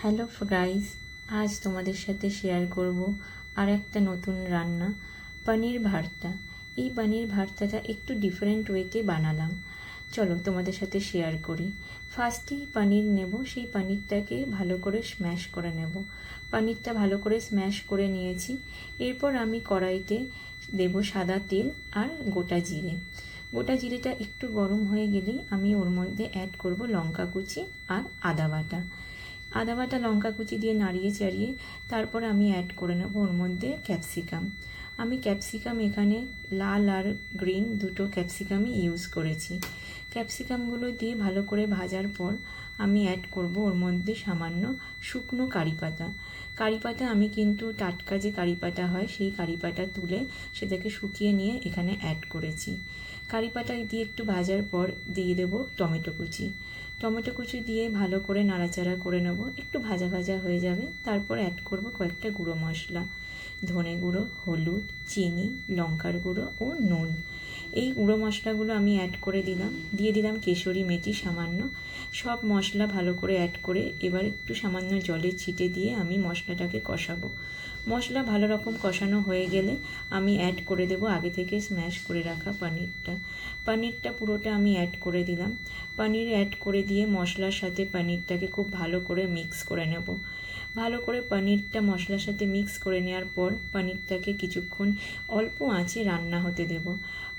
Hello guys, আজ তোমাদের সাথে শেয়ার করব আর একটা নতুন রান্না, পনির ভর্তা। এই পনির ভর্তাটা একটু ডিফারেন্ট ওয়েতে বানালাম। চলো তোমাদের সাথে শেয়ার করি। ফার্স্টেই পনির নেব, সেই পনিরটাকে ভালো করে স্ম্যাশ করে নেব। পনিরটা ভালো করে স্ম্যাশ করে নিয়েছি। এরপর আমি কড়াইতে দেব সাদা তেল আর গোটা জিরে। গোটা জিরেটা একটু গরম হয়ে গেলেই আমি ওর মধ্যে অ্যাড করব লঙ্কা কুচি আর আদা বাটা। আদা বাটা লঙ্কা কুচি দিয়ে নাড়িয়ে চাড়িয়ে তারপর আমি অ্যাড করে নেব ওর মধ্যে ক্যাপসিকাম। আমি ক্যাপসিকাম এখানে লাল আর গ্রিন দুটো ক্যাপসিকামই ইউজ করেছি। ক্যাপসিকামগুলো দিয়ে ভালো করে ভাজার পর আমি অ্যাড করব ওর মধ্যে সামান্য শুকনো কারি পাতা। কারি পাতা আমি কিন্তু টাটকা যে কারি পাতা হয় সেই কারি পাতা তুলে সেটাকে শুকিয়ে নিয়ে এখানে অ্যাড করেছি। কারি পাতা দিয়ে একটু ভাজার পর দিয়ে দেব টমেটো কুচি। টমেটো কুচি দিয়ে ভালো করে নাড়াচাড়া করে নেব, একটু ভাজা ভাজা হয়ে যাবে। তারপর অ্যাড করব কয়েকটা গুঁড়ো মশলা, ধনে গুঁড়ো, হলুদ, চিনি, লঙ্কার গুঁড়ো ও নুন। এই গুঁড়ো মশলাগুলো আমি অ্যাড করে দিলাম। দিয়ে দিলাম কেশরি মেথি সামান্য। সব মশলা ভালো করে অ্যাড করে এবার একটু সামান্য জলের ছিটে দিয়ে আমি মশলাটাকে কষাবো। মশলা ভালো রকম কষানো হয়ে গেলে আমি অ্যাড করে দেব আগে থেকে স্ম্যাশ করে রাখা পনিরটা। পনিরটা পুরোটা আমি অ্যাড করে দিলাম। পনির অ্যাড করে দিয়ে মশলার সাথে পনিরটাকে খুব ভালো করে মিক্স করে নেব। ভালো করে পনিরটা মশলার সাথে মিক্স করে নেওয়ার পর পনিরটাকে কিছুক্ষণ অল্প আঁচে রান্না হতে দেব।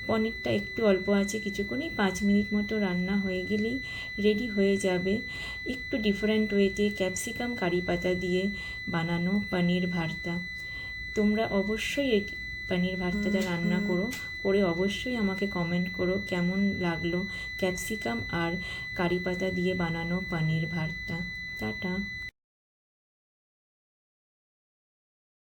পনিরটা একটু অল্প আঁচে কিছুক্ষণই 5 মিনিট মতো রান্না হয়ে গেলেই রেডি হয়ে যাবে একটু ডিফারেন্ট ওয়েতে ক্যাপসিকাম কারি পাতা দিয়ে বানানো পনির ভর্তা। তোমরা অবশ্যই এই পনির ভর্তাটা রান্না করে অবশ্যই আমাকে কমেন্ট করো কেমন লাগলো ক্যাপসিকাম আর কারি পাতা দিয়ে বানানো পনির ভর্তা। টাটা।